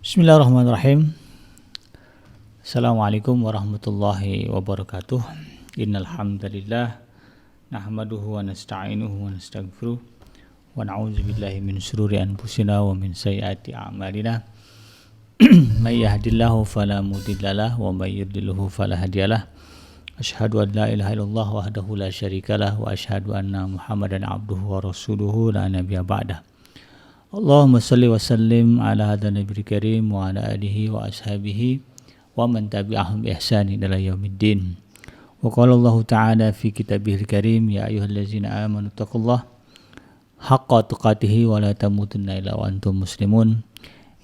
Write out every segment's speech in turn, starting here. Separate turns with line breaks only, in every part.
Bismillahirrahmanirrahim. Assalamualaikum warahmatullahi wabarakatuh. Innal hamdalillah nahmaduhu wa nasta'inuhu wa nastaghfiruh wa na'udzu billahi min shururi anfusina wa min sayyiati a'malina. May yahdihillahu fala mudhillalah wa may yudlilhu fala hadiyalah. Asyhadu an la ilaha illallah wahdahu la syarikalah wa asyhadu anna Muhammadan abduhu wa rasuluhu la nabiyya ba'dah. Allahumma salli wa sallim ala hadha nabiyil karim wa ala alihi wa ashabihi wa man tabi'ahum bi ihsanin ila yaumiddin. Wa qala Allah ta'ala fi kitabihil karim ya ayyuhallazina amanu taqullaha haqqa tuqatih wa la tamutunna illa wa antum muslimun.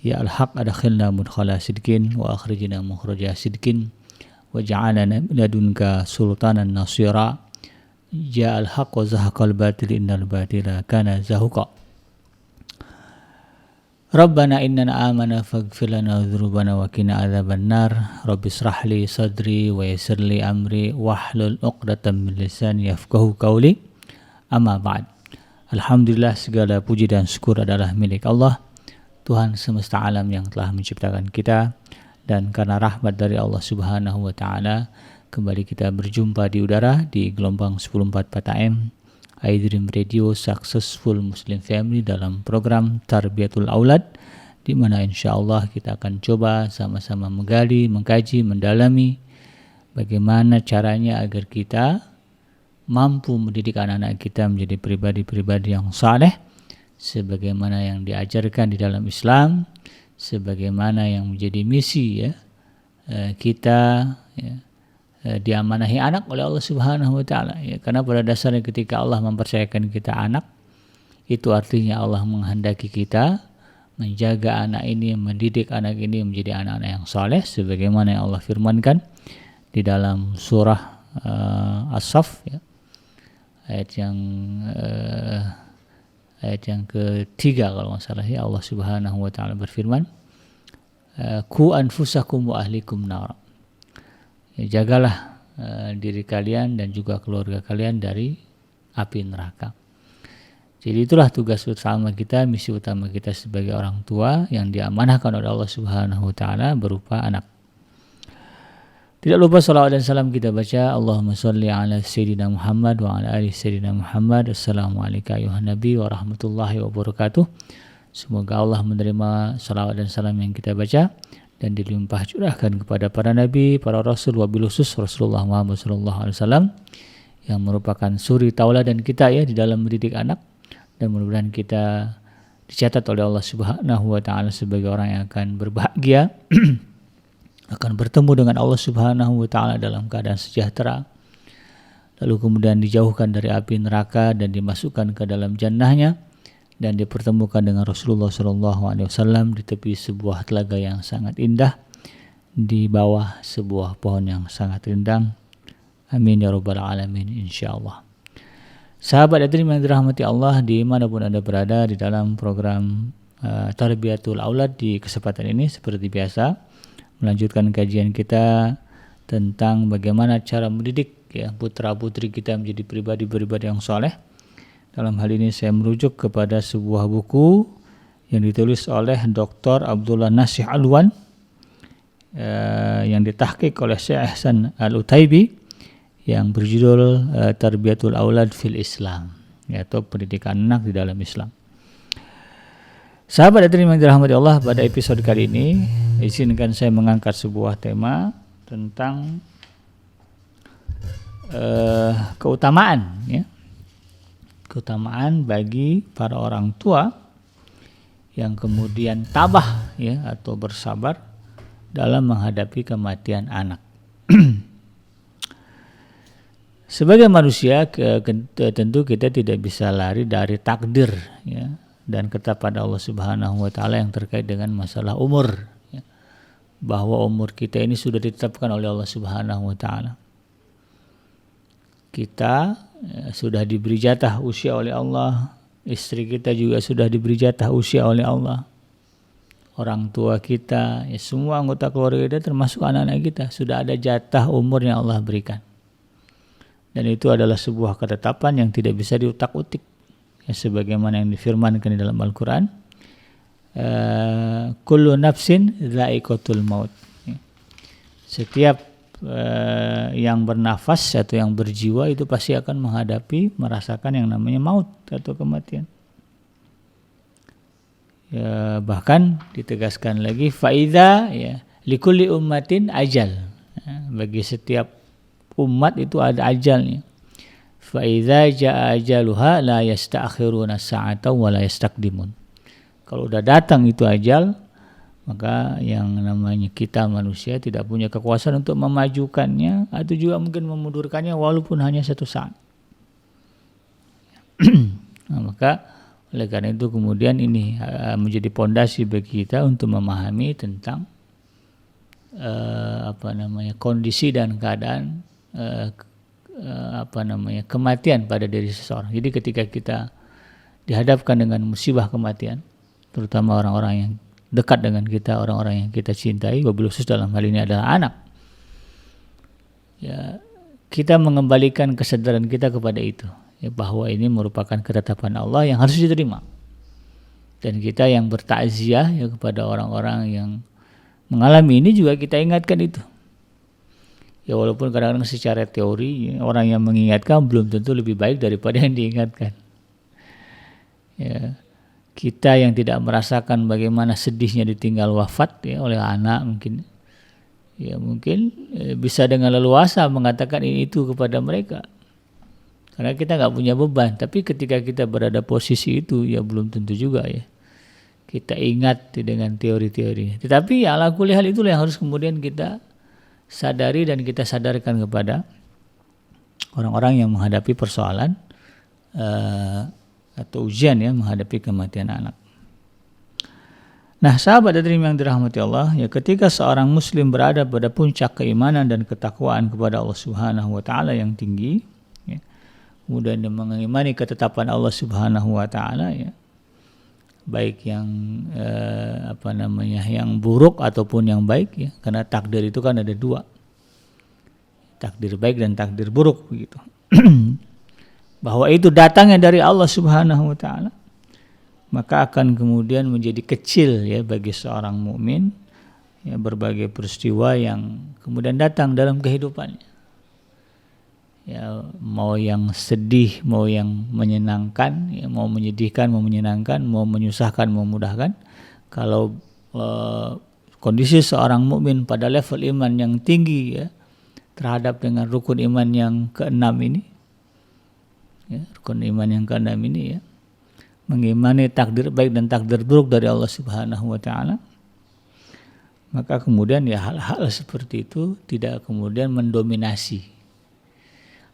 Ya al-haq adkhilna mudkhala sidqin wa akhrijna mukhraja sidqin wa ja'alna min ladunka sultanan nasira. Ya al-haq wa zahaqal batil innal batila kana zahuqa. Rabbana innana amana faghfir lana dzunubana wa qina adzabannar. Rabbi israh li sadri wa yassir li amri wahlul 'uqdatam min lisani yafqahu qawli. Amma ba'd. Alhamdulillah, segala puji dan syukur adalah milik Allah, Tuhan semesta alam yang telah menciptakan kita, dan karena rahmat dari Allah Subhanahu wa taala kembali kita berjumpa di udara di gelombang 104 AM iDream Radio Successful Muslim Family dalam program Tarbiyatul Aulad, di mana insyaallah kita akan coba sama-sama menggali, mengkaji, mendalami bagaimana caranya agar kita mampu mendidik anak-anak kita menjadi pribadi-pribadi yang saleh sebagaimana yang diajarkan di dalam Islam, sebagaimana yang menjadi misi kita diamanahi anak oleh Allah Subhanahu wa taala, karena pada dasarnya ketika Allah mempercayakan kita anak, itu artinya Allah menghendaki kita menjaga anak ini, mendidik anak ini menjadi anak-anak yang saleh sebagaimana yang Allah firmankan di dalam surah As-Saff, ayat yang ketiga kalau nggak salah, Allah Subhanahu wa taala berfirman, ku anfusakum wa ahlikum nar. Jagalah diri kalian dan juga keluarga kalian dari api neraka. Jadi itulah tugas utama kita, misi utama kita sebagai orang tua yang diamanahkan oleh Allah Subhanahu wa taala berupa anak. Tidak lupa salawat dan salam kita baca, Allahumma sholli ala sayyidina Muhammad wa ala ali sayyidina Muhammad. Assalamualaikum ayuhan nabi wa rahmatullahi wabarakatuh. Semoga Allah menerima salawat dan salam yang kita baca dan dilimpah curahkan kepada para nabi, para rasul, wabil khusus Rasulullah Muhammad SAW yang merupakan suri tauladan kita di dalam mendidik anak, dan mudah-mudahan kita dicatat oleh Allah Subhanahu wa taala sebagai orang yang akan berbahagia akan bertemu dengan Allah Subhanahu wa taala dalam keadaan sejahtera, lalu kemudian dijauhkan dari api neraka dan dimasukkan ke dalam jannahnya, dan dipertemukan dengan Rasulullah SAW di tepi sebuah telaga yang sangat indah, di bawah sebuah pohon yang sangat rindang. Amin ya rabbal alamin insyaallah. Sahabat iDream yang dirahmati Allah dimanapun Anda berada, di dalam program Tarbiyatul Aulad di kesempatan ini seperti biasa melanjutkan kajian kita tentang bagaimana cara mendidik putra-putri kita menjadi pribadi-pribadi yang soleh. Dalam hal ini saya merujuk kepada sebuah buku yang ditulis oleh Dr. Abdullah Nasih Alwan yang ditahqiq oleh Syekh Ihsan Al-Utaibi yang berjudul Tarbiyatul Aulad fil Islam, yaitu pendidikan anak di dalam Islam. Sahabat iDream yang dirahmati Allah, pada episode kali ini izinkan saya mengangkat sebuah tema tentang keutamaan bagi para orang tua yang kemudian tabah atau bersabar dalam menghadapi kematian anak. Sebagai manusia tentu kita tidak bisa lari dari takdir dan ketetapan Allah Subhanahu wa taala yang terkait dengan masalah umur, bahwa umur kita ini sudah ditetapkan oleh Allah Subhanahu wa taala. Kita sudah diberi jatah usia oleh Allah, istri kita juga sudah diberi jatah usia oleh Allah, orang tua kita, semua anggota keluarga kita termasuk anak-anak kita sudah ada jatah umur yang Allah berikan, dan itu adalah sebuah ketetapan yang tidak bisa diutak-utik, sebagaimana yang difirmankan di dalam Al-Quran. kullu nafsin dha'iqatul maut. Setiap yang bernafas atau yang berjiwa itu pasti akan merasakan yang namanya maut atau kematian. Ya, bahkan ditegaskan lagi faida ya likulli ummatin ajal. Ya, bagi setiap umat itu ada ajalnya. Faida jaa ajaluha la yasta'khiruna sa'atan wa la yastaqdimun. Kalau udah datang itu ajal, maka yang namanya kita manusia tidak punya kekuasaan untuk memajukannya atau juga mungkin memundurkannya walaupun hanya 1 saat. Nah, maka oleh karena itu kemudian ini menjadi pondasi bagi kita untuk memahami tentang kondisi dan keadaan kematian pada diri seseorang. Jadi ketika kita dihadapkan dengan musibah kematian, terutama orang-orang yang dekat dengan kita, orang-orang yang kita cintai, wabil khusus dalam hal ini adalah anak, ya kita mengembalikan kesadaran kita kepada itu, ya, bahwa ini merupakan ketetapan Allah yang harus diterima, dan kita yang bertakziah ya kepada orang-orang yang mengalami ini juga kita ingatkan itu. Ya walaupun kadang-kadang secara teori ya, orang yang mengingatkan belum tentu lebih baik daripada yang diingatkan. Ya, kita yang tidak merasakan bagaimana sedihnya ditinggal wafat ya oleh anak mungkin bisa dengan leluasa mengatakan ini itu kepada mereka. Karena kita nggak punya beban, tapi ketika kita berada posisi itu ya belum tentu juga ya kita ingat dengan teori-teori. Tetapi ya ala kulli hal itulah yang harus kemudian kita sadari dan kita sadarkan kepada orang-orang yang menghadapi persoalan atau ujian ya menghadapi kematian anak. Nah, sahabat hadirin yang dirahmati Allah, ya ketika seorang muslim berada pada puncak keimanan dan ketakwaan kepada Allah Subhanahu wa taala yang tinggi, ya, kemudian dia mengimani ketetapan Allah Subhanahu wa taala ya, baik yang yang buruk ataupun yang baik ya, karena takdir itu kan ada 2, takdir baik dan takdir buruk begitu. Bahwa itu datangnya dari Allah Subhanahu wa taala, maka akan kemudian menjadi kecil ya bagi seorang mukmin ya berbagai peristiwa yang kemudian datang dalam kehidupannya. Ya, mau yang sedih, mau yang menyenangkan, ya, mau menyedihkan, mau menyenangkan, mau menyusahkan, mau memudahkan. Kalau kondisi seorang mukmin pada level iman yang tinggi ya, terhadap dengan rukun iman yang ke-6 ini, ya, rukun iman yang ke-6 ini ya, mengimani takdir baik dan takdir buruk dari Allah Subhanahu wa taala, maka kemudian ya hal-hal seperti itu tidak kemudian mendominasi.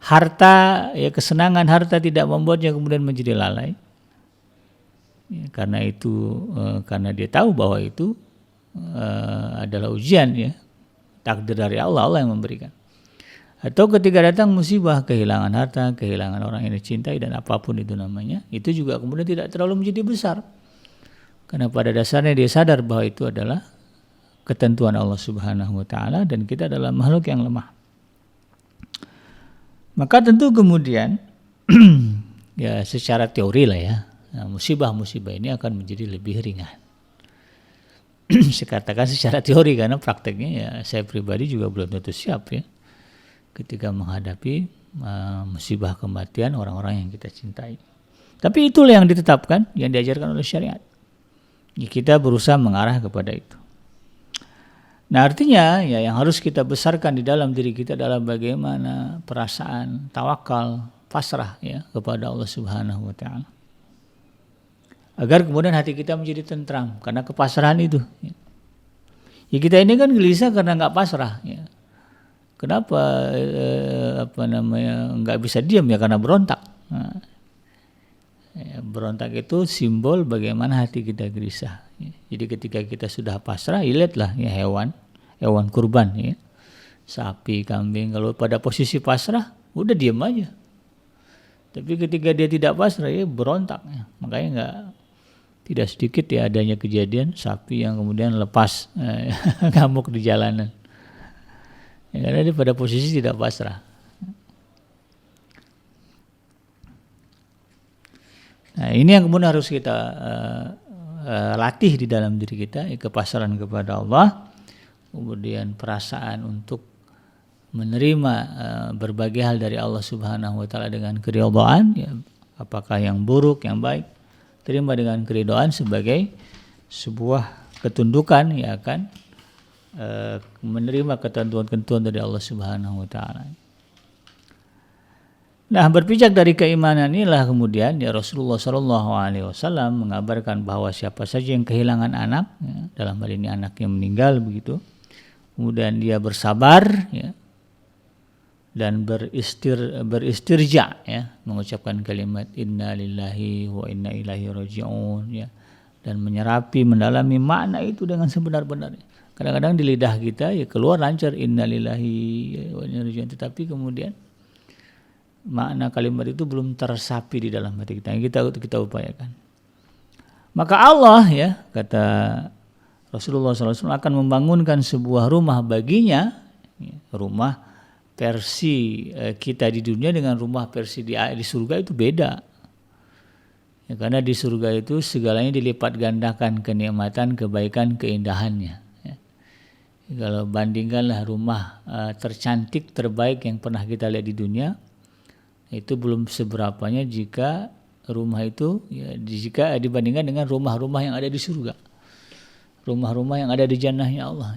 Harta, ya kesenangan harta tidak membuatnya kemudian menjadi lalai. Ya, karena itu, karena dia tahu bahwa itu adalah ujian ya, takdir dari Allah, Allah yang memberikan. Atau ketika datang musibah, kehilangan harta, kehilangan orang yang dicintai dan apapun itu namanya, itu juga kemudian tidak terlalu menjadi besar. Karena pada dasarnya dia sadar bahwa itu adalah ketentuan Allah Subhanahu wa taala dan kita adalah makhluk yang lemah. Maka tentu kemudian ya secara teori lah ya, nah, musibah-musibah ini akan menjadi lebih ringan. Saya katakan secara teori karena prakteknya ya saya pribadi juga belum tentu siap ya ketika menghadapi musibah kematian orang-orang yang kita cintai. Tapi itulah yang ditetapkan, yang diajarkan oleh syariat. Ya, kita berusaha mengarah kepada itu. Nah artinya ya yang harus kita besarkan di dalam diri kita adalah bagaimana perasaan tawakal, pasrah ya kepada Allah Subhanahu wa taala. Agar kemudian hati kita menjadi tentram karena kepasrahan itu. Ya kita ini kan gelisah karena enggak pasrah ya. Kenapa enggak bisa diam ya karena berontak. Nah, ya, berontak itu simbol bagaimana hati kita gelisah. Ya. Jadi ketika kita sudah pasrah, lihatlah ya hewan kurban ya, sapi, kambing, kalau pada posisi pasrah udah diam aja. Tapi ketika dia tidak pasrah ya berontak ya. Makanya tidak sedikit ya adanya kejadian sapi yang kemudian lepas ngamuk di jalanan. Ya, karena dia pada posisi tidak pasrah. Nah ini yang kemudian harus kita latih di dalam diri kita, kepasrahan kepada Allah, kemudian perasaan untuk menerima berbagai hal dari Allah Subhanahu wa taala dengan keridhaan, ya, apakah yang buruk, yang baik, terima dengan keridhaan sebagai sebuah ketundukan, ya kan, menerima ketentuan-ketentuan dari Allah Subhanahu wa taala. Nah, berpijak dari keimanan inilah kemudian ya Rasulullah Shallallahu Alaihi Wasallam mengabarkan bahwa siapa saja yang kehilangan anak, ya, dalam hal ini anaknya meninggal begitu, kemudian dia bersabar, ya, dan beristirja, ya, mengucapkan kalimat inna lillahi wa inna ilaihi raji'un, ya, dan menyerapi, mendalami makna itu dengan sebenar-benarnya. Kadang-kadang di lidah kita ya keluar lancar inna lillahi wa inna ilaihi raji'un, tetapi kemudian makna kalimat itu belum tersapi di dalam hati kita. Kita upayakan. Maka Allah, ya, kata Rasulullah SAW, akan membangunkan sebuah rumah baginya, ya, rumah versi kita di dunia dengan rumah versi di surga itu beda, ya, karena di surga itu segalanya dilipat gandakan, kenikmatan, kebaikan, keindahannya, ya. Kalau bandingkanlah rumah tercantik, terbaik yang pernah kita lihat di dunia, itu belum seberapanya jika rumah itu, ya, jika dibandingkan dengan rumah-rumah yang ada di surga, rumah-rumah yang ada di jannahnya Allah.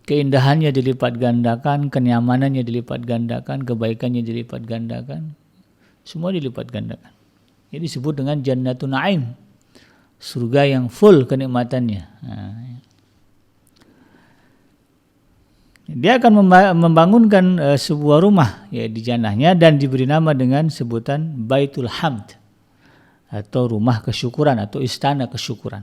Keindahannya dilipat gandakan, kenyamanannya dilipat gandakan, kebaikannya dilipat gandakan, semua dilipat gandakan. Jadi disebut dengan Jannatun Na'im, surga yang full kenikmatannya. Nah, dia akan membangunkan sebuah rumah, ya, di jannahnya dan diberi nama dengan sebutan Baitul Hamd, atau rumah kesyukuran atau istana kesyukuran.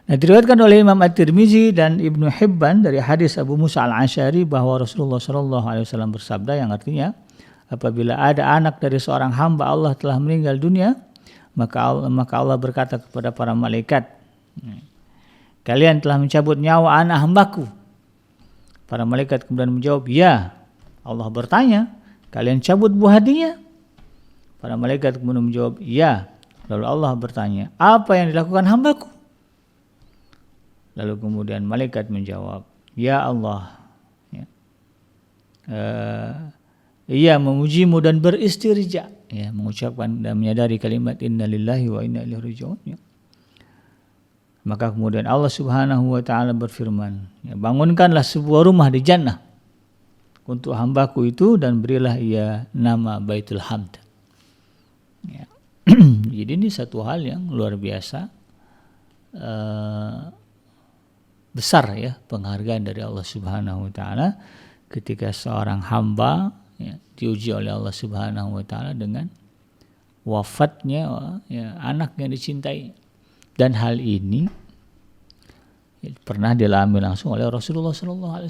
Nah, diriwayatkan oleh Imam At-Tirmizi dan Ibnu Hibban dari hadis Abu Musa Al-Asy'ari bahwa Rasulullah SAW bersabda, yang artinya apabila ada anak dari seorang hamba Allah telah meninggal dunia, maka Allah berkata kepada para malaikat, kalian telah mencabut nyawa anak hambaku. Para malaikat kemudian menjawab, ya. Allah bertanya, kalian cabut buah hatinya? Para malaikat kemudian menjawab, ya. Lalu Allah bertanya, apa yang dilakukan hambaku? Lalu kemudian malaikat menjawab, ya Allah, ya, ia memujimu dan beristirja, ya, mengucapkan dan menyadari kalimat inna lillahi wa inna ilaihi raji'un, ya. Maka kemudian Allah Subhanahu wa taala berfirman, ya, bangunkanlah sebuah rumah di jannah untuk hambaku itu dan berilah ia nama Baitul Hamd. Ya. Jadi ini satu hal yang luar biasa, besar, ya, penghargaan dari Allah Subhanahu wa taala ketika seorang hamba, ya, diuji oleh Allah Subhanahu wa taala dengan wafatnya, ya, anak yang dicintai. Dan hal ini, ya, pernah dialami langsung oleh Rasulullah SAW.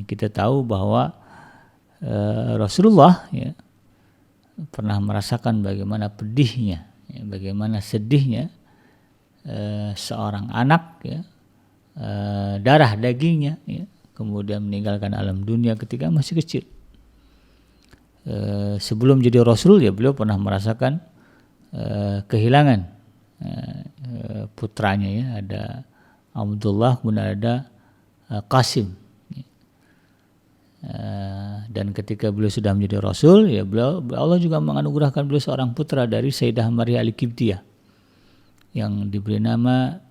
Kita tahu bahwa Rasulullah, ya, pernah merasakan bagaimana pedihnya, ya, bagaimana sedihnya seorang anak, ya, darah dagingnya, ya, kemudian meninggalkan alam dunia ketika masih kecil. Sebelum jadi Rasul, ya, beliau pernah merasakan kehilangan putranya, ya, ada Abdullah, kemudian ada Qasim, ya. Dan ketika beliau sudah menjadi Rasul, ya, Allah juga menganugerahkan beliau seorang putra dari Sayyidah Maria Al-Qibtiyah yang diberi nama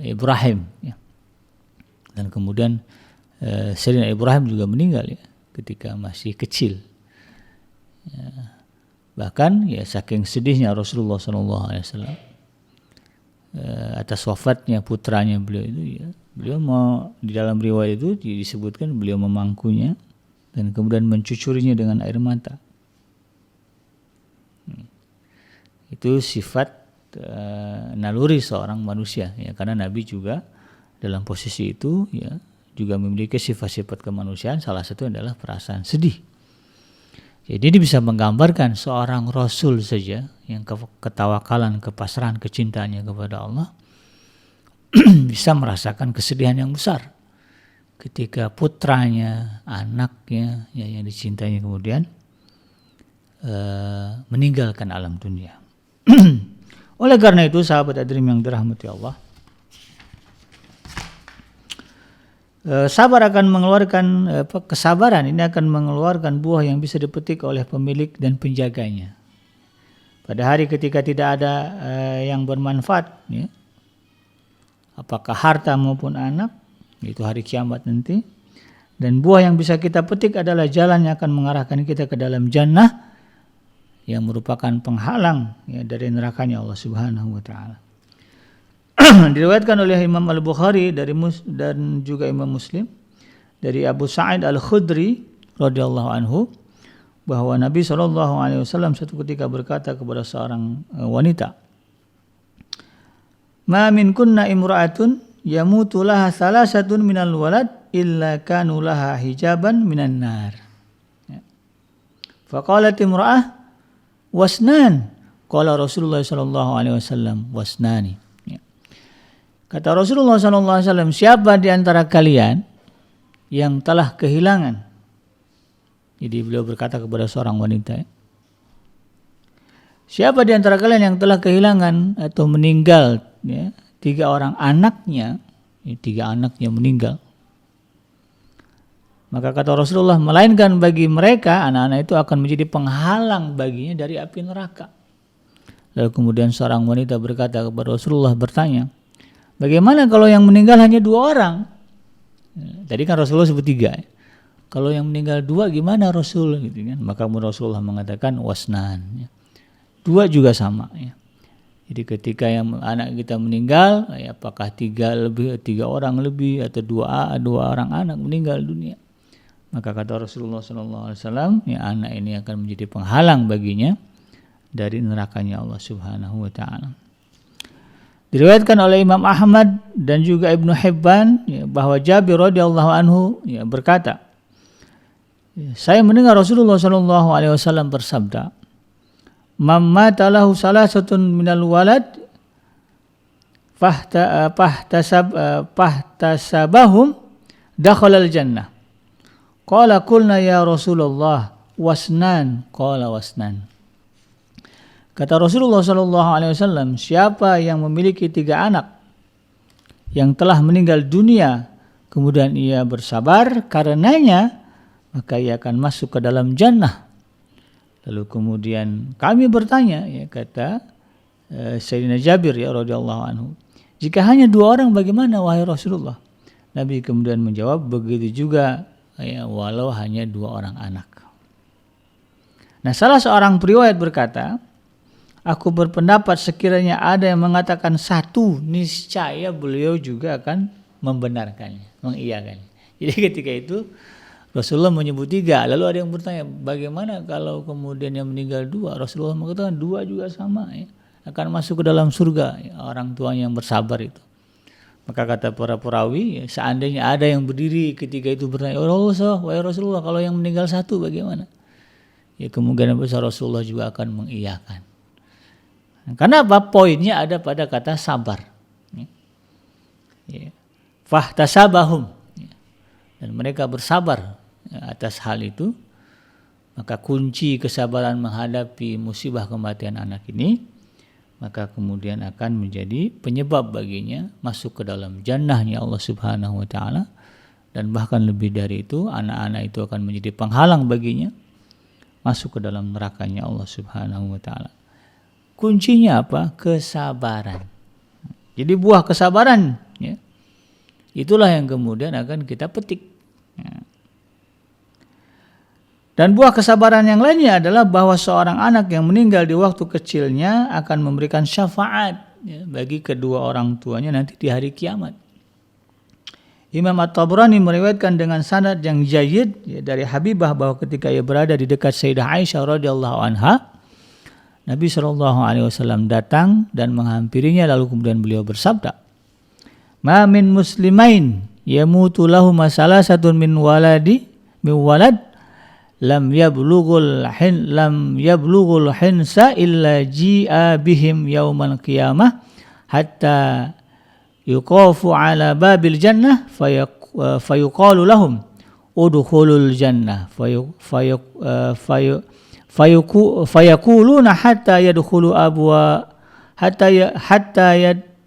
Ibrahim, ya. Dan kemudian Sayyidina Ibrahim juga meninggal, ya, ketika masih kecil, ya. Bahkan, ya, saking sedihnya Rasulullah SAW atas wafatnya putranya beliau itu, ya, beliau di dalam riwayat itu disebutkan beliau memangkunya dan kemudian mencucurinya dengan air mata. Itu sifat naluri seorang manusia, ya, karena Nabi juga dalam posisi itu, ya, juga memiliki sifat-sifat kemanusiaan, salah satu adalah perasaan sedih. Jadi ini bisa menggambarkan seorang Rasul saja yang ketawakalan, kepasrahan, kecintaannya kepada Allah bisa merasakan kesedihan yang besar ketika putranya, anaknya, ya, yang dicintainya kemudian meninggalkan alam dunia. Oleh karena itu sahabat hadirin yang dirahmati Allah, kesabaran ini akan mengeluarkan buah yang bisa dipetik oleh pemilik dan penjaganya. Pada hari ketika tidak ada yang bermanfaat, ya, apakah harta maupun anak, itu hari kiamat nanti. Dan buah yang bisa kita petik adalah jalan yang akan mengarahkan kita ke dalam jannah, yang merupakan penghalang, ya, dari nerakanya Allah Subhanahu wa taala. Diriwayatkan oleh Imam Al-Bukhari dan juga Imam Muslim dari Abu Sa'id Al-Khudri radhiyallahu anhu bahwa Nabi SAW suatu ketika berkata kepada seorang wanita, "Ma min kunna imra'atun yamutu laha salasatun minal walad illa kanu laha hijaban minan nar." Faqalat imra'ah, "Wasnan." Qala Rasulullah SAW, "Wasnani." Kata Rasulullah SAW, siapa di antara kalian yang telah kehilangan? Jadi beliau berkata kepada seorang wanita, siapa di antara kalian yang telah kehilangan atau meninggal, ya, 3 orang anaknya, 3 anaknya meninggal. Maka kata Rasulullah, melainkan bagi mereka anak-anak itu akan menjadi penghalang baginya dari api neraka. Lalu kemudian seorang wanita berkata kepada Rasulullah, bertanya, bagaimana kalau yang meninggal hanya 2 orang? Tadi kan Rasulullah sebut 3. Kalau yang meninggal 2 gimana Rasul? Gitu kan? Maka Rasulullah mengatakan wasnan. 2 juga sama. Ya. Jadi ketika yang anak kita meninggal, ya, apakah 3 orang lebih atau 2 orang anak meninggal dunia? Maka kata Rasulullah SAW, ya, anak ini akan menjadi penghalang baginya dari nerakanya Allah Subhanahu wa taala. Diriwayatkan oleh Imam Ahmad dan juga Ibnu Hibban, ya, bahwa Jabir radhiyallahu anhu, ya, berkata, saya mendengar Rasulullah SAW bersabda, "Man mata lahu salasatun minal walad fahtasabahum dakhalal jannah." Qala qulna ya Rasulullah wasnan, qala wasnan. Kata Rasulullah SAW, siapa yang memiliki 3 anak yang telah meninggal dunia, kemudian ia bersabar karenanya, maka ia akan masuk ke dalam jannah. Lalu kemudian kami bertanya, ya, kata Sayyidina Jabir, ya, radhiyallahu anhu, jika hanya 2 orang bagaimana wahai Rasulullah? Nabi kemudian menjawab, begitu juga, ya, walau hanya 2 orang anak. Nah, salah seorang periwayat berkata, aku berpendapat sekiranya ada yang mengatakan 1, niscaya beliau juga akan membenarkannya, mengiyakannya. Jadi ketika itu Rasulullah menyebut 3, lalu ada yang bertanya, bagaimana kalau kemudian yang meninggal 2? Rasulullah mengatakan 2 juga sama, ya, akan masuk ke dalam surga, ya, orang tuanya yang bersabar itu. Maka kata para perawi, ya, seandainya ada yang berdiri ketika itu bertanya, wahai Rasulullah, kalau yang meninggal 1 bagaimana? Ya, kemungkinan besar Rasulullah juga akan mengiyakan. Karena apa? Poinnya ada pada kata sabar. Ya. Fahtasabahum. Ya. Dan mereka bersabar, ya, atas hal itu. Maka kunci kesabaran menghadapi musibah kematian anak ini, maka kemudian akan menjadi penyebab baginya masuk ke dalam jannahnya Allah Subhanahu wa taala. Dan bahkan lebih dari itu, anak-anak itu akan menjadi penghalang baginya masuk ke dalam nerakanya Allah Subhanahu wa taala. Kuncinya apa? Kesabaran. Jadi buah kesabaran, ya, itulah yang kemudian akan kita petik. Ya. Dan buah kesabaran yang lainnya adalah bahwa seorang anak yang meninggal di waktu kecilnya akan memberikan syafaat, ya, bagi kedua orang tuanya nanti di hari kiamat. Imam At-Tabrani meriwayatkan dengan sanad yang jayyid, ya, dari Habibah bahwa ketika ia berada di dekat Sayyidah Aisyah radhiyallahu anha, Nabi SAW datang dan menghampirinya, lalu kemudian beliau bersabda, "Ma min muslimain yamutu lahuma salasatun min walad lam yablughul hinsa illa ji'a bihim yaumal qiyamah hatta yuqafu ala babil jannah fayuqalu lahum udkhulul jannah fayaquluna hatta yadkhulu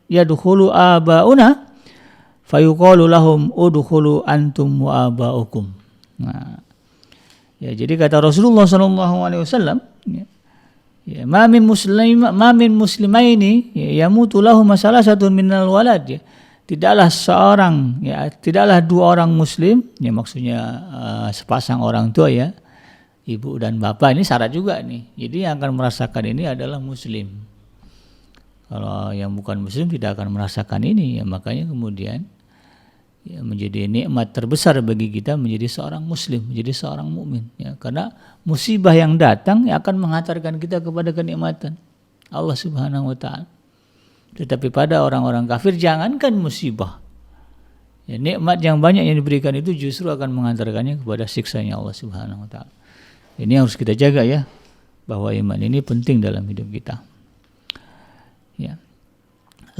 yadkhulu abauna fayuqalu lahum udkhulu antum wa abaukum. Nah, ya, jadi kata Rasulullah SAW, ya, ma min muslimaini yamutu lahu masalasatun minal walad, ya. Tidaklah dua orang muslim, ya maksudnya sepasang orang tua, ya, ibu dan bapak, ini syarat juga nih. Jadi yang akan merasakan ini adalah muslim. Kalau yang bukan muslim tidak akan merasakan ini, ya makanya kemudian ya, menjadi nikmat terbesar bagi kita menjadi seorang muslim, menjadi seorang mukmin, ya, karena musibah yang datang akan mengantarkan kita kepada kenikmatan Allah Subhanahu wa taala. Tetapi pada orang-orang kafir, jangankan musibah, ya, nikmat yang banyak yang diberikan itu justru akan mengantarkannya kepada siksanya Allah Subhanahu wa taala. Ini harus kita jaga, ya, bahwa iman ini penting dalam hidup kita. Ya.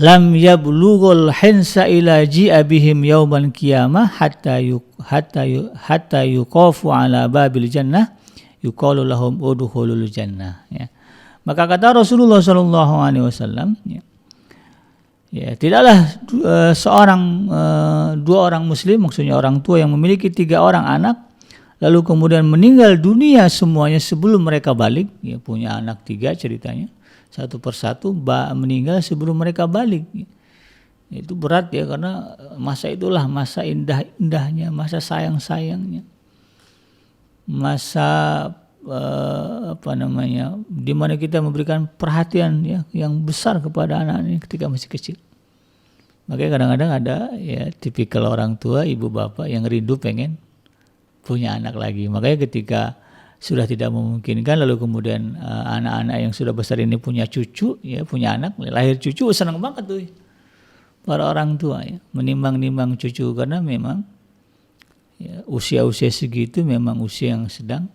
Lam yablughul hinsa ila ji'a bihim yaumal qiyamah hatta yuqafu ala babil jannah yuqalu lahum udkhulul jannah, ya. Maka kata Rasulullah sallallahu alaihi wasallam, ya, tidaklah dua orang muslim, maksudnya orang tua yang memiliki 3 orang anak, lalu kemudian meninggal dunia semuanya sebelum mereka balik, ya, punya anak 3 ceritanya, satu persatu meninggal sebelum mereka balik. Itu berat, ya, karena masa itulah masa indah-indahnya, masa sayang-sayangnya, masa di mana kita memberikan perhatian, ya, yang besar kepada anak-anak ketika masih kecil. Makanya kadang-kadang ada, ya, tipikal orang tua, ibu bapak yang rindu pengen punya anak lagi. Makanya ketika sudah tidak memungkinkan, lalu kemudian anak-anak yang sudah besar ini punya cucu, ya, punya anak, lahir cucu, senang banget tuh para orang tua, ya, menimbang-nimbang cucu, karena memang, ya, usia-usia segitu memang usia yang sedang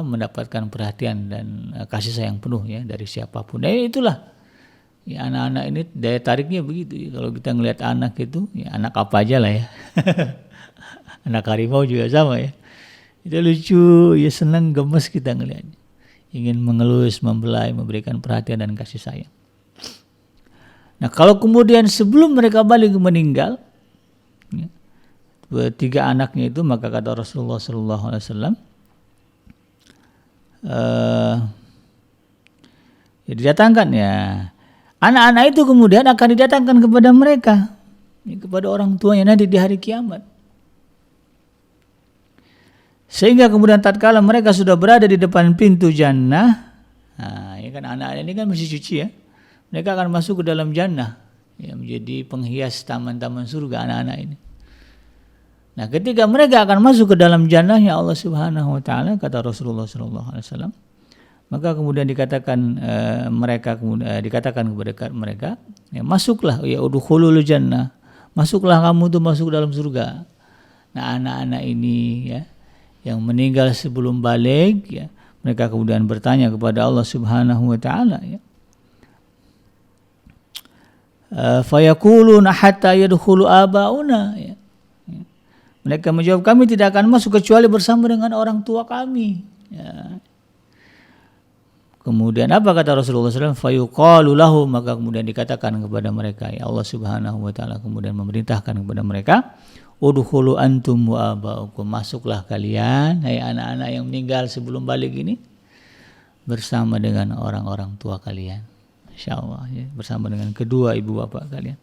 mendapatkan perhatian dan kasih sayang penuh, ya, dari siapapun. Nah, itulah, ya, anak-anak ini daya tariknya begitu, ya. Kalau kita ngelihat anak itu, ya, anak apa aja lah, ya. Anak harimau juga sama, ya. Itu lucu, ya, senang, gemes kita ngelihatnya. Ingin mengelus, membelai, memberikan perhatian dan kasih sayang. Nah, kalau kemudian sebelum mereka balik meninggal, ya, 3 anaknya itu, maka kata Rasulullah SAW, ya, didatangkan, ya, anak-anak itu kemudian akan didatangkan kepada mereka, ya, kepada orang tuanya nanti di hari kiamat. Sehingga kemudian tatkala mereka sudah berada di depan pintu jannah, nah, ya kan, anak-anak ini kan masih suci, ya, mereka akan masuk ke dalam jannah, ya, menjadi penghias taman-taman surga anak-anak ini. Nah, ketika mereka akan masuk ke dalam jannahnya Allah Subhanahu wa taala, kata Rasulullah SAW, maka kemudian dikatakan dikatakan kepada mereka, ya, masuklah, ya, udkhulul jannah, masuklah kamu tuh, masuk dalam surga. Nah, anak-anak ini, ya, yang meninggal sebelum balik, ya, mereka kemudian bertanya kepada Allah Subhanahu wa taala, ya, fayaquluna hatta yadkhulu abauna, ya. Mereka menjawab, kami tidak akan masuk kecuali bersama dengan orang tua kami, ya. Kemudian apa kata Rasulullah SAW? Fayuqalu lahu, maka kemudian dikatakan kepada mereka, ya, Allah Subhanahu wa taala kemudian memerintahkan kepada mereka, udkhulu antum wa abaukum, masuklah kalian, hai anak-anak yang meninggal sebelum balik ini, bersama dengan orang-orang tua kalian, insyaallah, ya, bersama dengan kedua ibu bapak kalian,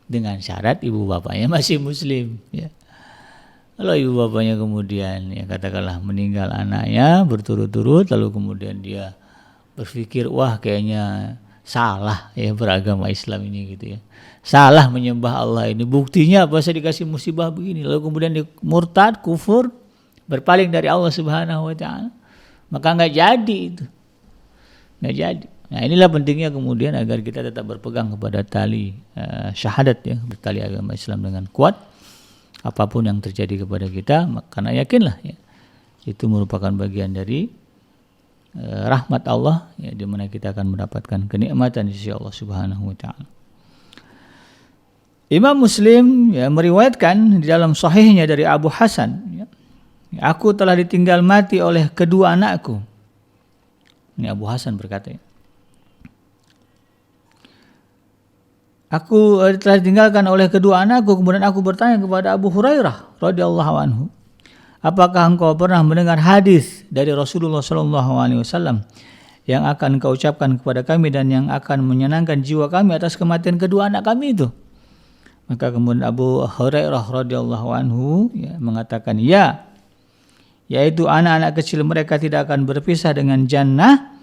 dengan syarat ibu bapaknya masih muslim, ya. Kalau ibu bapaknya kemudian, ya, katakanlah meninggal anaknya berturut-turut, lalu kemudian dia berpikir, wah, kayaknya salah, ya, beragama Islam ini, gitu, ya, salah menyembah Allah ini, buktinya apa, saya dikasih musibah begini, lalu kemudian dia murtad, kufur, berpaling dari Allah Subhanahu wa taala, maka nggak jadi itu, nggak jadi. Nah, inilah pentingnya kemudian agar kita tetap berpegang kepada tali syahadat, ya, tali agama Islam dengan kuat. Apapun yang terjadi kepada kita, karena yakinlah, ya, itu merupakan bagian dari rahmat Allah, ya, di mana kita akan mendapatkan kenikmatan di sisi Allah Subhanahu wa taala. Imam Muslim, ya, meriwayatkan di dalam sahihnya dari Abu Hasan, ya, aku telah ditinggal mati oleh kedua anakku, Ini Abu Hasan berkata, aku telah ditinggalkan oleh kedua anakku, kemudian aku bertanya kepada Abu Hurairah radhiyallahu anhu, apakah engkau pernah mendengar hadis dari Rasulullah SAW yang akan engkau ucapkan kepada kami dan yang akan menyenangkan jiwa kami atas kematian kedua anak kami itu? Maka kemudian Abu Hurairah radhiyallahu anhu mengatakan, ya, yaitu anak-anak kecil mereka tidak akan berpisah dengan jannah.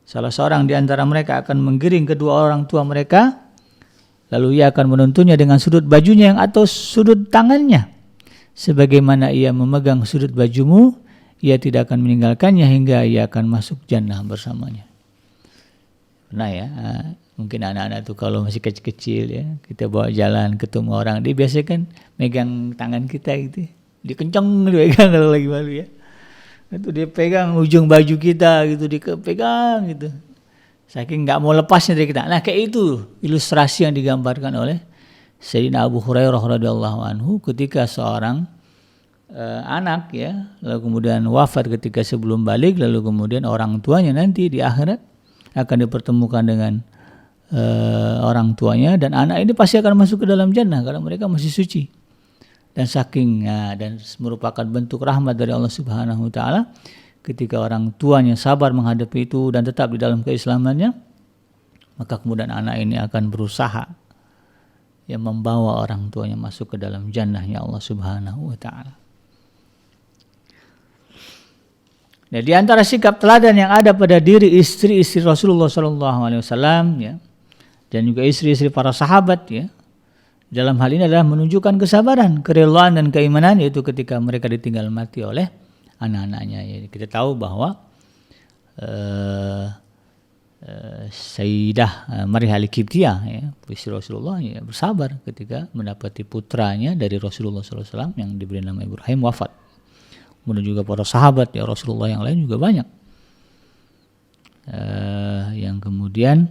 Salah seorang di antara mereka akan menggiring kedua orang tua mereka, lalu ia akan menuntunnya dengan sudut bajunya yang atau sudut tangannya. Sebagaimana ia memegang sudut bajumu, ia tidak akan meninggalkannya hingga ia akan masuk jannah bersamanya. Pernah ya, mungkin anak-anak itu kalau masih kecil-kecil ya, kita bawa jalan ketemu orang, dia biasanya kan megang tangan kita gitu, dia kencang dipegang kalau lagi malu ya. Itu dia pegang ujung baju kita gitu, dia pegang gitu. Saking nggak mau lepasnya dari kita. Nah kayak itu ilustrasi yang digambarkan oleh Sayyidina Abu Hurairah radhiyallahu anhu ketika seorang anak ya, lalu kemudian wafat ketika sebelum balik, lalu kemudian orang tuanya nanti di akhirat akan dipertemukan dengan orang tuanya, dan anak ini pasti akan masuk ke dalam jannah karena mereka masih suci. Dan saking dan merupakan bentuk rahmat dari Allah Subhanahu wa taala ketika orang tuanya sabar menghadapi itu dan tetap di dalam keislamannya, maka kemudian anak ini akan berusaha membawa orang tuanya masuk ke dalam jannahnya Allah Subhanahu wa taala. Nah, di antara sikap teladan yang ada pada diri istri-istri Rasulullah SAW ya, dan juga istri-istri para sahabat ya, dalam hal ini adalah menunjukkan kesabaran, kerelaan dan keimanan, yaitu ketika mereka ditinggal mati oleh anak-anaknya. Ya, kita tahu bahwa Sayyidah Maryah Al-Qibtiyah ya, istri Rasulullah ya, bersabar ketika mendapati putranya dari Rasulullah SAW yang diberi nama Ibrahim wafat. Kemudian juga para sahabat ya Rasulullah yang lain juga banyak yang kemudian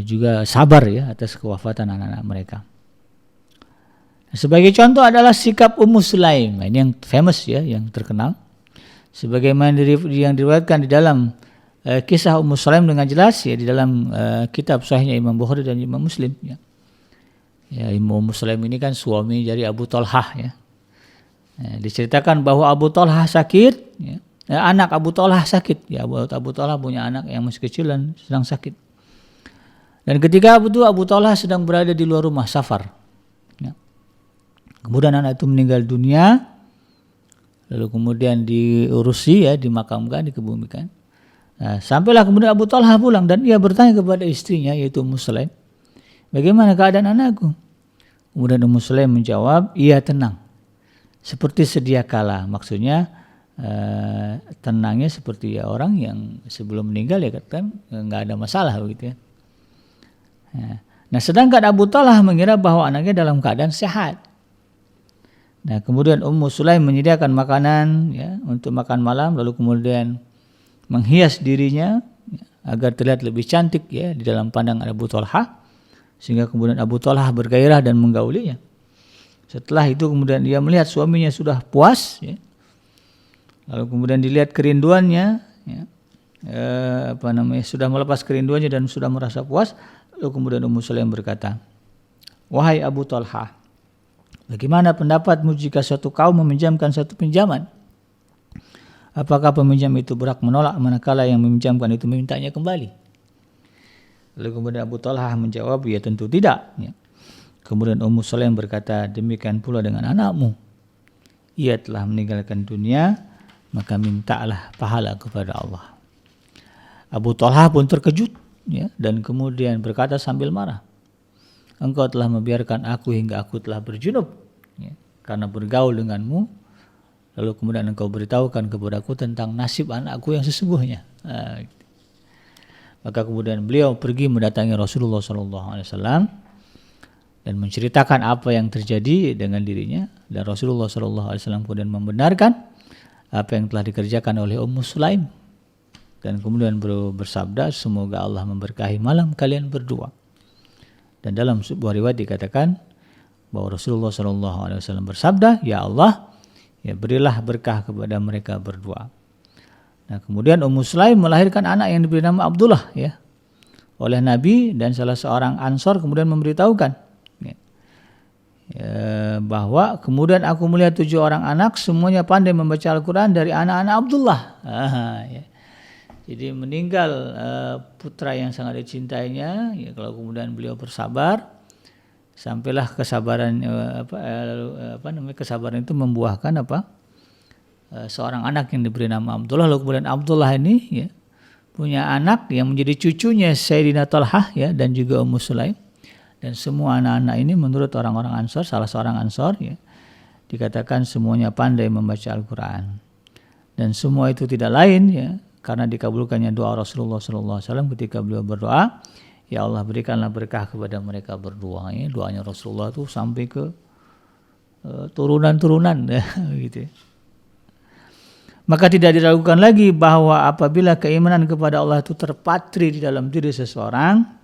juga sabar ya atas kewafatan anak-anak mereka. Sebagai contoh adalah sikap Ummu Sulaim. Ini yang famous ya, yang terkenal. Sebagaimana yang diriwayatkan di dalam kisah Ummu Sulaim dengan jelas ya di dalam kitab sahihnya Imam Bukhari dan Imam Muslim ya. Ya, Ummu Sulaim ini kan suami dari Abu Talhah ya. Diceritakan bahwa Abu Talhah sakit ya. Anak Abu Talhah sakit ya, Abu Talhah punya anak yang masih kecil dan sedang sakit. Dan ketika Abu Talhah sedang berada di luar rumah safar ya. Kemudian anak itu meninggal dunia, lalu kemudian diurusi ya, dimakamkan, dikebumikan. Nah, sampailah kemudian Abu Talhah pulang dan ia bertanya kepada istrinya yaitu Ummu Sulaim, bagaimana keadaan anakku? Kemudian Ummu Sulaim menjawab, ia tenang seperti sedia kala. Maksudnya tenangnya seperti ya orang yang sebelum meninggal ya kan nggak ada masalah begitu ya. Nah sedangkan Abu Talhah mengira bahwa anaknya dalam keadaan sehat. Nah kemudian Ummu Sulaim menyediakan makanan ya untuk makan malam, lalu kemudian menghias dirinya ya, agar terlihat lebih cantik ya di dalam pandangan Abu Talhah, sehingga kemudian Abu Talhah bergairah dan menggaulinya. Setelah itu kemudian dia melihat suaminya sudah puas ya. Lalu kemudian dilihat kerinduannya ya, sudah melepas kerinduannya dan sudah merasa puas. Lalu kemudian Ummu Sulaim berkata, wahai Abu Talhah, bagaimana pendapatmu jika suatu kaum meminjamkan satu pinjaman? Apakah peminjam itu berhak menolak manakala yang meminjamkan itu memintanya kembali? Lalu kemudian Abu Talhah menjawab, ya tentu tidak ya. Kemudian Ummu Sulaim berkata, demikian pula dengan anakmu. Ia telah meninggalkan dunia, maka mintalah pahala kepada Allah. Abu Talhah pun terkejut ya, dan kemudian berkata sambil marah, engkau telah membiarkan aku hingga aku telah berjunub ya, karena bergaul denganmu. Lalu kemudian engkau beritahukan kepadaku tentang nasib anakku yang sesungguhnya. Maka kemudian beliau pergi mendatangi Rasulullah SAW dan menceritakan apa yang terjadi dengan dirinya, dan Rasulullah SAW kemudian membenarkan apa yang telah dikerjakan oleh Ummu Sulaim, dan kemudian bersabda, semoga Allah memberkahi malam kalian berdua. Dan dalam sebuah riwayat dikatakan bahwa Rasulullah SAW bersabda, ya Allah, ya berilah berkah kepada mereka berdua. Nah, kemudian Ummu Sulaim melahirkan anak yang diberi nama Abdullah ya oleh Nabi, dan salah seorang Ansor kemudian memberitahukan bahwa kemudian aku melihat 7 orang anak semuanya pandai membaca Al-Quran dari anak-anak Abdullah. Ya. Jadi meninggal putra yang sangat dicintainya, ya, kalau kemudian beliau bersabar, sampailah kesabaran kesabaran itu membuahkan seorang anak yang diberi nama Abdullah. Lalu kemudian Abdullah ini ya punya anak yang menjadi cucunya Sayyidina Talhah ya, dan juga Ummu Sulaim. Dan semua anak-anak ini menurut orang-orang Ansor, salah seorang Ansor ya, dikatakan semuanya pandai membaca Al-Quran. Dan semua itu tidak lain ya, karena dikabulkannya doa Rasulullah SAW ketika beliau berdoa, ya Allah berikanlah berkah kepada mereka berdua. Ya, doanya Rasulullah itu sampai ke turunan-turunan ya, gitu. Maka tidak diragukan lagi bahwa apabila keimanan kepada Allah itu terpatri di dalam diri seseorang,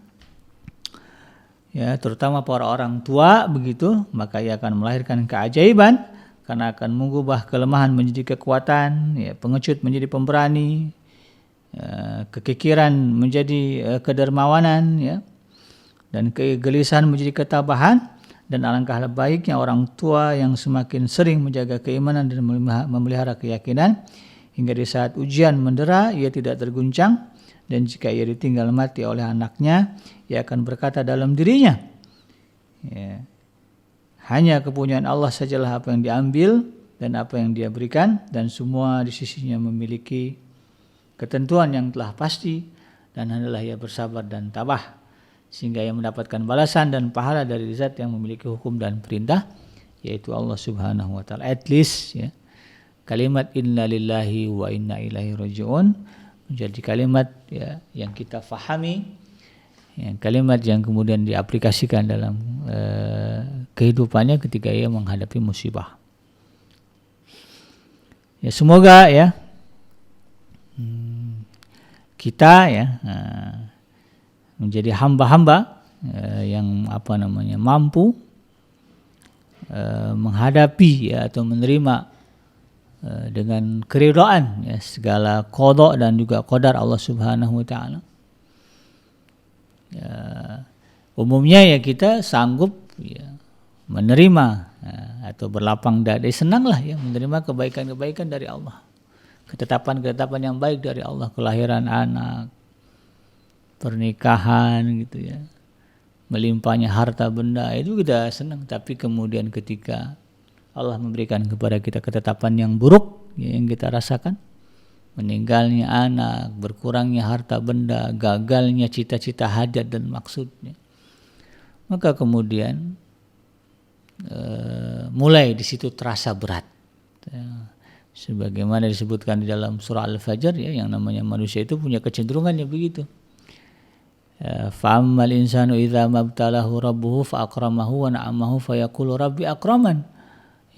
ya, terutama para orang tua begitu, maka ia akan melahirkan keajaiban karena akan mengubah kelemahan menjadi kekuatan, ya, pengecut menjadi pemberani, ya, kekikiran menjadi kedermawanan, ya, dan kegelisahan menjadi ketabahan. Dan alangkah baiknya orang tua yang semakin sering menjaga keimanan dan memelihara keyakinan hingga di saat ujian mendera ia tidak terguncang. Dan jika ia ditinggal mati oleh anaknya, ia akan berkata dalam dirinya, ya, hanya kepunyaan Allah sajalah apa yang diambil dan apa yang dia berikan, dan semua di sisinya memiliki ketentuan yang telah pasti, dan hendaklah ia bersabar dan tabah sehingga ia mendapatkan balasan dan pahala dari zat yang memiliki hukum dan perintah, yaitu Allah Subhanahu wa taala. At least ya, kalimat inna lillahi wa inna ilaihi raji'un menjadi kalimat ya yang kita fahami, yang kalimat yang kemudian diaplikasikan dalam kehidupannya ketika ia menghadapi musibah. Ya, semoga ya kita ya menjadi hamba-hamba yang mampu menghadapi ya atau menerima dengan keridhaan ya segala qada dan juga qadar Allah Subhanahu wa taala. Ya, umumnya ya kita sanggup ya menerima atau berlapang dada, senanglah ya menerima kebaikan-kebaikan dari Allah. Ketetapan-ketetapan yang baik dari Allah, kelahiran anak, pernikahan gitu ya, melimpahnya harta benda, itu kita senang. Tapi kemudian ketika Allah memberikan kepada kita ketetapan yang buruk ya, yang kita rasakan, meninggalnya anak, berkurangnya harta benda, gagalnya cita-cita hajat dan maksudnya, maka kemudian mulai di situ terasa berat ya. Sebagaimana disebutkan di dalam surah Al-Fajr ya, yang namanya manusia itu punya kecenderungannya begitu. Fa'ammal insanu idza mabtalahu rabbuhu fa'akramahu wa na'amahu fayaqulu rabbi akraman.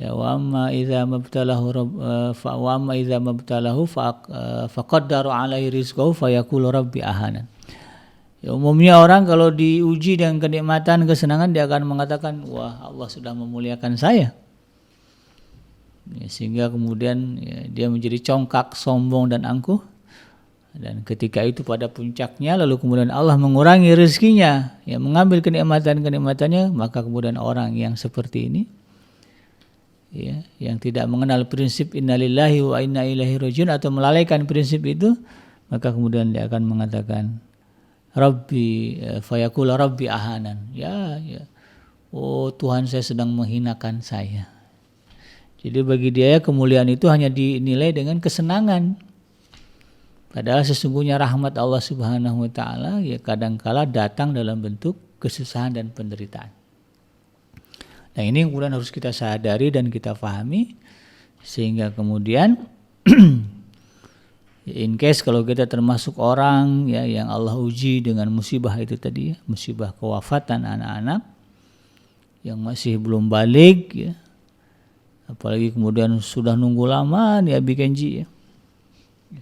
Ya, wa amma idza mabtalahu faqaddara 'alaihi rizqahu fayaqulu rabbi ahanan. Ya, umumnya orang kalau diuji dengan kenikmatan, kesenangan, dia akan mengatakan, wah Allah sudah memuliakan saya. Ya, sehingga kemudian ya, dia menjadi congkak, sombong dan angkuh. Dan ketika itu pada puncaknya lalu kemudian Allah mengurangi rezekinya, ya, mengambil kenikmatan-kenikmatannya, maka kemudian orang yang seperti ini ya, yang tidak mengenal prinsip innalillahi wa inna ilaihi rajiun atau melalaikan prinsip itu, maka kemudian dia akan mengatakan Rabbi fayaqul Rabbi ahanan. Ya, oh Tuhan saya sedang menghinakan saya. Jadi bagi dia kemuliaan itu hanya dinilai dengan kesenangan. Padahal sesungguhnya rahmat Allah Subhanahu wa taala ya kadangkala datang dalam bentuk kesusahan dan penderitaan. Nah, ini kemudian harus kita sadari dan kita pahami, sehingga kemudian in case kalau kita termasuk orang ya yang Allah uji dengan musibah itu tadi ya, musibah kewafatan anak-anak yang masih belum balik ya, apalagi kemudian sudah nunggu lama dia bikin ya.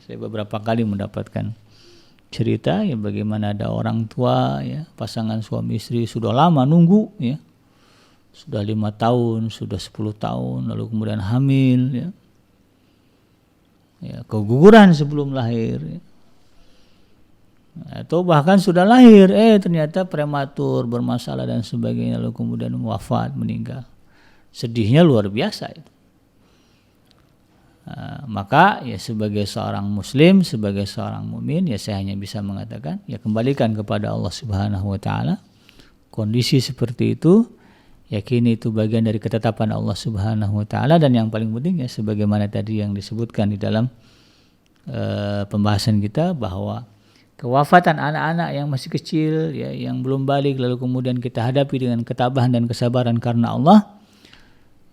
Saya beberapa kali mendapatkan cerita ya bagaimana ada orang tua ya, pasangan suami istri sudah lama nunggu ya, sudah 5 tahun, sudah 10 tahun, lalu kemudian hamil ya. ya, keguguran sebelum lahir, ya. Atau bahkan sudah lahir, ternyata prematur, bermasalah dan sebagainya, lalu kemudian wafat, meninggal. Sedihnya luar biasa itu. Maka ya sebagai seorang muslim, sebagai seorang mukmin, ya saya hanya bisa mengatakan, ya kembalikan kepada Allah Subhanahu wa taala. Kondisi seperti itu, yakini itu bagian dari ketetapan Allah Subhanahu wa taala, dan yang paling penting ya sebagaimana tadi yang disebutkan di dalam pembahasan kita, bahwa kewafatan anak-anak yang masih kecil, ya, yang belum balik, lalu kemudian kita hadapi dengan ketabahan dan kesabaran karena Allah.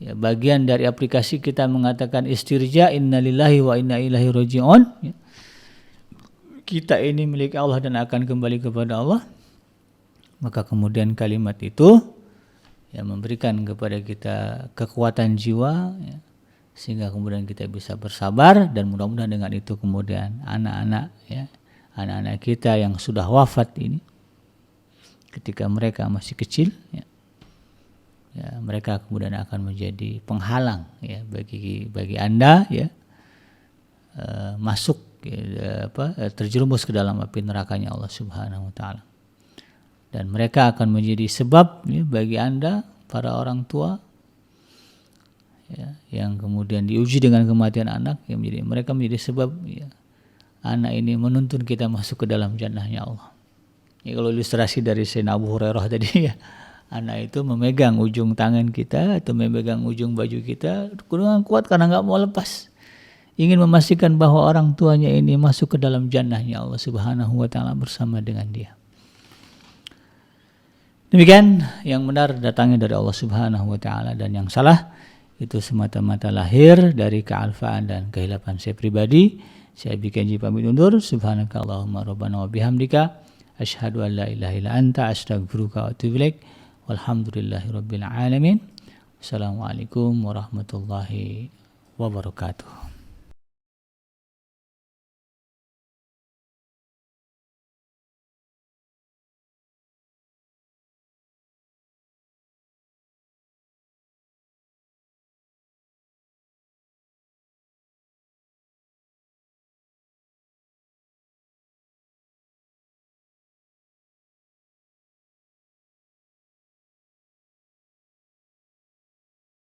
Ya, bagian dari aplikasi kita mengatakan istirja, innalillahi wa inna ilaihi raji'un. Ya. Kita ini milik Allah dan akan kembali kepada Allah. Maka kemudian kalimat itu ya memberikan kepada kita kekuatan jiwa, ya, sehingga kemudian kita bisa bersabar, dan mudah-mudahan dengan itu kemudian anak-anak, ya, anak-anak kita yang sudah wafat ini, ketika mereka masih kecil, ya, mereka kemudian akan menjadi penghalang, ya, bagi Anda, ya, masuk, ya, terjerumus ke dalam api nerakanya Allah Subhanahu wa taala. Dan mereka akan menjadi sebab, ya, bagi Anda para orang tua, ya, yang kemudian diuji dengan kematian anak, yang mereka menjadi sebab, ya, anak ini menuntun kita masuk ke dalam jannahnya Allah. Ya, kalau ilustrasi dari Sayyidina Abu Hurairah tadi, ya, anak itu memegang ujung tangan kita atau memegang ujung baju kita dengan kuat karena nggak mau lepas, ingin memastikan bahwa orang tuanya ini masuk ke dalam jannahnya Allah Subhanahu wa taala bersama dengan dia. Demikian yang benar datangnya dari Allah Subhanahu wa taala, dan yang salah itu semata-mata lahir dari kealfaan dan kehilapan saya pribadi. Saya bikin pamit undur. Subhanakallahumma rabbana wa bihamdika asyhadu an la ilaha illa anta astaghfiruka wa atubu ilaik. Walhamdulillahirabbil alamin. Assalamualaikum warahmatullahi wabarakatuh.